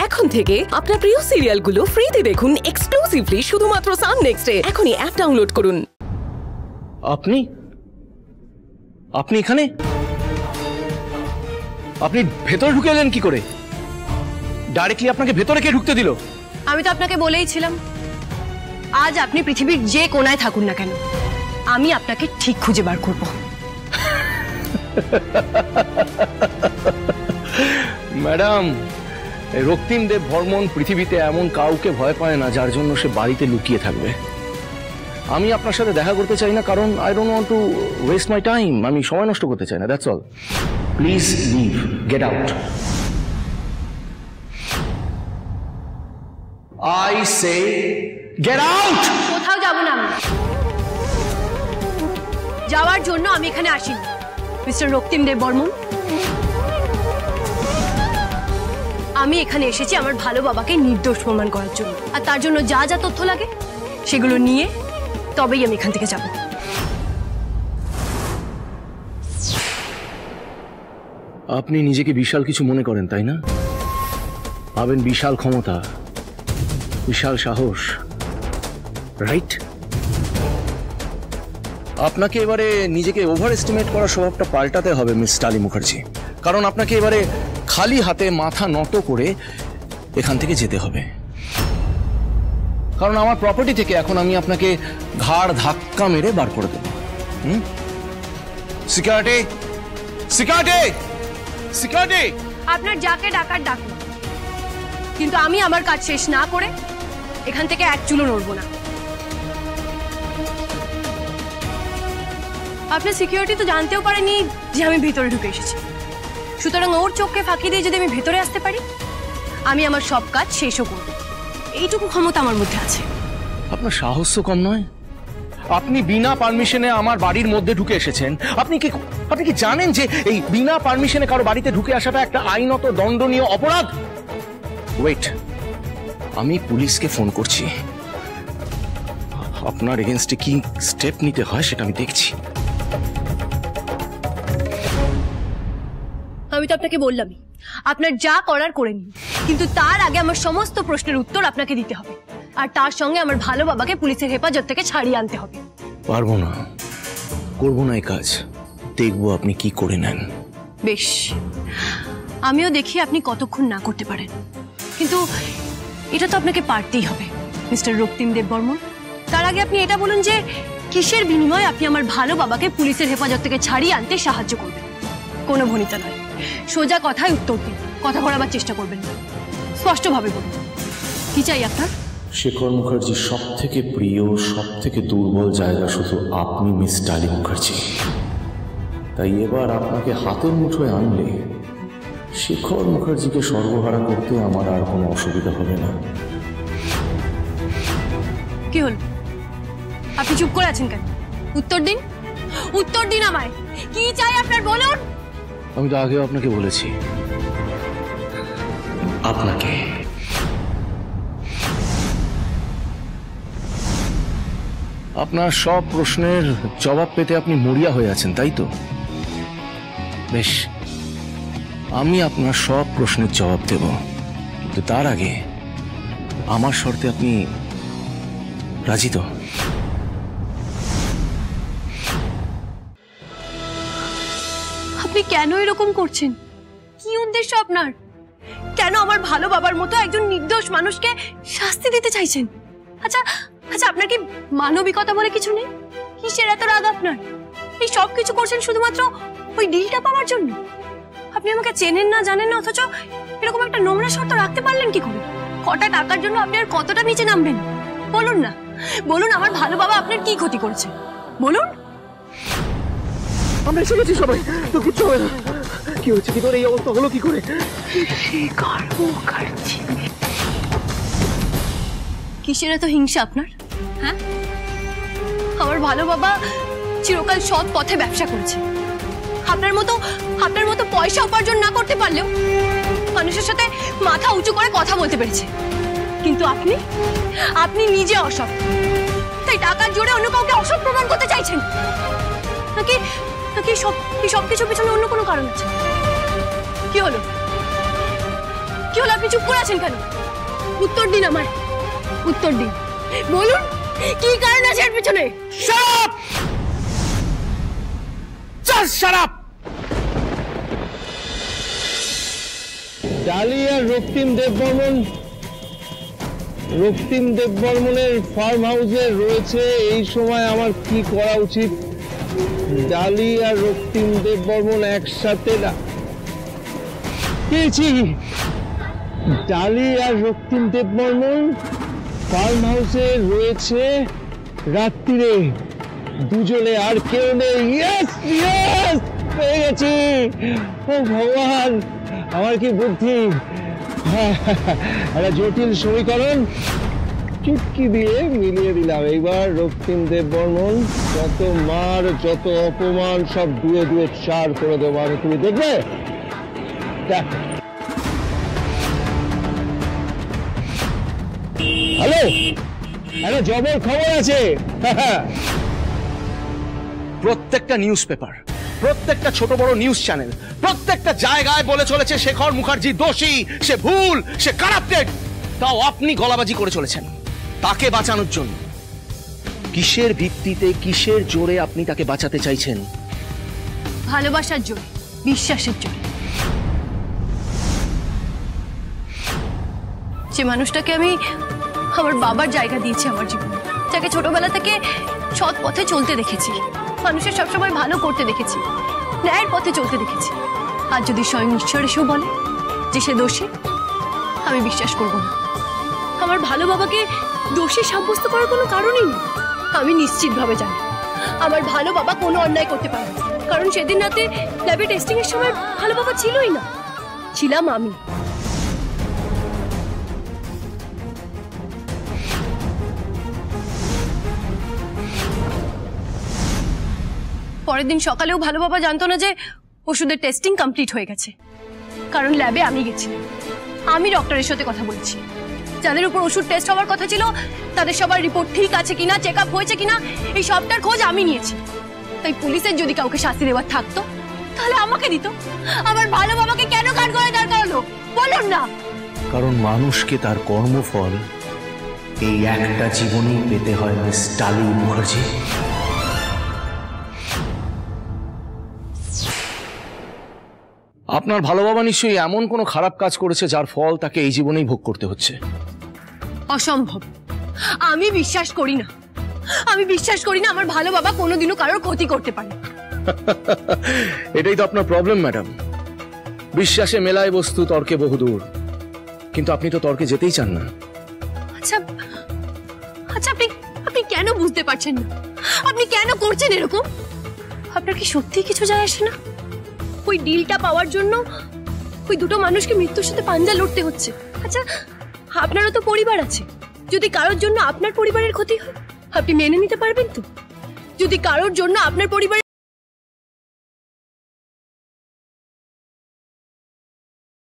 এখন থেকে আপনার প্রিয় সিরিয়ালগুলো ফ্রিতে দেখুন এক্সক্লুসিভলি শুধুমাত্র সান নেক্সটে। এখনই অ্যাপ ডাউনলোড করুন। আপনি আপনি এখানে? আপনি ভেতরে ঢুকে এলেন কি করে? ডাইরেক্টলি আপনাকে ভেতরে কে ঢুকতে দিল? আমি তো আপনাকে বলেইছিলাম, আজ আপনি পৃথিবীর যে কোনায় থাকুন না কেন, আমি আপনাকে ঠিক খুঁজে বার করব। ম্যাডাম, রক্তিম দেব বর্মন পৃথিবীতে এমন কাউকে ভয় পায় না যার জন্য সে বাড়িতে লুকিয়ে থাকবে। আমি আপনার সাথে দেখা করতে চাই না, কারণ I don't want to waste my time. আমি সময় নষ্ট করতে চাই না, that's all. Please leave, get out. I say get out. কোথাও যাব না আমি। যাওয়ার জন্য আমি এখানে আসিনি মিস্টার রক্তিম দেব বর্মন। আমি এখানে এসেছি আমার ভালো বাবাকে নির্দোষ প্রমাণ করার জন্য, আর তার জন্য যা যা তথ্য লাগে সেগুলো নিয়ে তবেই আমি এখান থেকে যাব। আপনি নিজেকে বিশাল কিছু মনে করেন, তাই না? পাবেন বিশাল ক্ষমতা, বিশাল সাহস, রাইট? আপনাকে এবারে নিজেকে ওভার এস্টিমেট করার স্বভাবটা পাল্টাতে হবে মিস টালি মুখার্জি, কারণ আপনাকে এবারে খালি হাতে মাথা নত করে এখান থেকে যেতে হবে। কারণ আমার প্রপার্টি থেকে এখন আমি আপনাকে ঘাড় ধাক্কা মেরে বার করে দেব। Security, security, security! আপনার যাকে ডাকার ডাকুন, কিন্তু আমি আমার কাজ শেষ না করে এখান থেকে এক চুলো নড়বো না। আপনার সিকিউরিটি তো জানতেও পারেনি যে আমি ভিতরে ঢুকে এসেছি, সুতরাং ওর চোখকে ফাঁকি দিয়ে যদি আমি ভেতরে আসতে পারি, আমি আমার সব কাজ শেষও করব। এইটুকু ক্ষমতা আমার মধ্যে আছে। আপনার সাহস তো কম নয়। আপনি বিনা পারমিশনে আমার বাড়ির মধ্যে ঢুকে এসেছেন। আপনি কি জানেন যে এই বিনা পারমিশনে কারো বাড়িতে ঢুকে আসাটা একটা আইনত দণ্ডনীয় অপরাধ? ওয়েট, আমি পুলিশকে ফোন করছি। আপনার এগেইনস্টে কি স্টেপ নিতে হয় সেটা আমি দেখছি। আমি তো আপনাকে বললামই, আপনার যা করার করে নিন, কিন্তু তার আগে আমার সমস্ত প্রশ্নের উত্তর আপনাকে দিতে হবে, আর তার সঙ্গে আমার ভালো বাবাকে পুলিশের হেফাজত থেকে ছাড়িয়ে আনতে হবে। পারবো না, করবো না এই কাজ। দেখবো আপনি কি করে নেন। বেশ, আমিও দেখি আপনি কতক্ষণ না করতে পারেন, কিন্তু এটা তো আপনাকে পারতেই হবে মিস্টার রক্তিম দেব বর্মন। তার আগে আপনি এটা বলুন যে কিসের বিনিময়ে আপনি আমার ভালো বাবাকে পুলিশের হেফাজত থেকে ছাড়িয়ে আনতে সাহায্য করবেন। কোনো ভনিতা নয়, সোজা কথায় উত্তর দিন, কথা ঘোরাবার চেষ্টা করবেন না, স্পষ্টভাবে বলুন কি চাই আপনার। শেখর মুখার্জির সব থেকে প্রিয়, সব থেকে দুর্বল জায়গা শুধু আপনি মিস টালি মুখার্জি। তাই এবার আপনাকে হাতের মুঠোয় আনলে শেখর মুখার্জিকে সর্বহারা করতে আমার আর কোনো অসুবিধা হবে না। কি হল, আপনি চুপ করে আছেন কেন? উত্তর দিন, উত্তর দিন আমায়। কি চাই আপনার বলুন। আমি তো আগেও আপনাকে বলেছি, আপনাকে আপনার সব প্রশ্নের জবাব পেতে আপনি মরিয়া হয়ে আছেন, তাই তো? বেশ, আমি আপনার সব প্রশ্নের জবাব দেব, কিন্তু তার আগে আমার শর্তে আপনি রাজি তো? আপনি কেন এরকম করছেন? কি উদ্দেশ্য আপনার? কেন আমার ভালো বাবার মতো একজন নির্দোষ মানুষকে শাস্তি দিতে চাইছেন? আচ্ছা আচ্ছা, আপনার কি মানবিকতা বলে কিছু নেই? কিসের এত রাগ আপনার? এই সব কিছু করছেন শুধুমাত্র ওই ডিলটা পাওয়ার জন্য? আপনি আমাকে চেনেন না, জানেন না, অথচ এরকম একটা নোংরা শর্ত রাখতে পারলেন কি করে? কটা টাকার জন্য আপনি আর কতটা নিচে নামবেন? বলুন না, বলুন আমার ভালো বাবা আপনার কি ক্ষতি করেছে, বলুন। আমরা এসে গেছি সবাই, তো কিচ্ছু হবে না। কি হচ্ছে, কি করে এই অবস্থা হলো কি করে? কিসের এত হিংসা আপনার? হ্যাঁ, আমার ভালো বাবা চিরকাল সৎ পথে ব্যবসা করেছে। আপনার মতো পয়সা উপার্জন না করতে পারলেও মানুষের সাথে মাথা উঁচু করে কথা বলতে পেরেছে। কিন্তু আপনি নিজে অসৎ, তাই টাকার জোরে অন্য কাউকে অসৎ প্রমাণ করতে চাইছেন। নাকি নাকি সব কিছু পিছনে অন্য কোনো কারণ আছে? কি হলো, কি হলো, আপনি চুপ করে আছেন কেন? উত্তর দিন আমায়, উত্তর দিন, বলুন কি কারণ আছে এর পিছনে? Shut up! Just shut up! Dalia Raktim দেববর্মনের ফার্ম হাউসে রয়েছে। এই সময় আমার কি করা উচিত? ডালি আর রক্তিম দেববর্মন একসাথে পেয়েছি। ডালি আর রক্তিম দেববর্মন ফার্ম হাউসে রয়েছে রাত্রিরে, দুজনে, আর কেউ নেই। ইয়েস ইয়েস, পেয়ে গেছি। ও ভগবান, আমার কি বুদ্ধি! একটা জটিল সমীকরণ চুটকি দিয়ে মিলিয়ে দিলাম। এইবার রক্তিম দেববর্মন যত মার, যত অপমান, সব দুয়ে দুয়ে 4 করে দেবো আমি। তুমি দেখবে। হ্যালো, একটা জবের খবর আছে। প্রত্যেকটা নিউজ পেপার, প্রত্যেকটা ছোট বড় নিউজ চ্যানেল, প্রত্যেকটা জায়গায় বলে চলেছে শেখর মুখার্জি দোষী, সে ভুল, সে কারাপ্টেড। তাও আপনি গলাবাজি করে চলেছেন তাকে বাঁচানোর জন্য। কিসের ভিত্তিতে, কিসের জোরে আপনি তাকে বাঁচাতে চাইছেন? ভালোবাসার জোরে, বিশ্বাসের জোরে। যে মানুষটাকে আমি আমার বাবার জায়গা দিয়েছি আমার জীবনে, যাকে ছোটবেলা থেকে সৎ পথে চলতে দেখেছি, মানুষের সবসময় ভালো করতে দেখেছি, ন্যায়ের পথে চলতে দেখেছি, আর যদি স্বয়ং ঈশ্বর এসেও বলে যে সে দোষী, আমি বিশ্বাস করব না। আমার ভালো বাবাকে দোষী সাব্যস্ত করার কোনো কারণই নেই। আমি নিশ্চিতভাবে জানি আমার ভালো বাবা কোনো অন্যায় করতে পারে না, কারণ সেদিন রাতে ল্যাবে টেস্টিং এর সময় ভালো বাবা ছিলই না, ছিলাম আমি। পরের দিন সকালেও ভালো বাবা জানতো না যে ওষুধের টেস্টিং কমপ্লিট হয়ে গেছে, কারণ ল্যাবে আমি গেছি, আমি ডক্টরের সাথে কথা বলছি। যাদের উপর ওষুধ টেস্ট হওয়ার কথা ছিল তাদের সবার রিপোর্ট ঠিক আছে কিনা, চেক আপ হয়েছে কিনা, এই সবটার খোঁজ আমি নিয়েছি। তাই পুলিশের যদি কাউকে শাস্তি দেওয়ার থাকতো তাহলে আমাকে দিত। আমার ভালো বাবাকে কেন কাঠ করে দাঁড় করালো বলুন না? কারণ মানুষকে তার কর্মফল এই একটা জীবনেই পেতে হয় মিস ডালি মুখার্জি। আপনার ভালো বাবা নিশ্চয়ই এমন কোনো খারাপ কাজ করেছে যার ফল তাকে এই জীবনেই ভোগ করতে হচ্ছে। অসম্ভব, আমি বিশ্বাস করি না। আমি বিশ্বাস করি না আমার ভালো বাবা কোনোদিনও কারোর ক্ষতি করতে পারে। এটাই তো আপনার প্রবলেম ম্যাডাম। বিশ্বাসে মেলায় বস্তু, তর্কে বহুদূর। কিন্তু আপনি তো তর্কে যেতেই চান না। আচ্ছা আচ্ছা, আপনি কেন বুঝতে পারছেন না? আপনি কেন করছেন এরকম? আপনার কি সত্যি কিছু যায় আসে না? ওই ডিলটা পাওয়ার জন্য ওই দুটো মানুষকে মৃত্যুর সাথে পাঞ্জা লড়তে হচ্ছে। আচ্ছা, আপনারও তো পরিবার আছে। যদি কারোর জন্য আপনার পরিবারের ক্ষতি হয়, আপনি মেনে নিতে পারবেন তো? যদি কারোর জন্য আপনার পরিবারের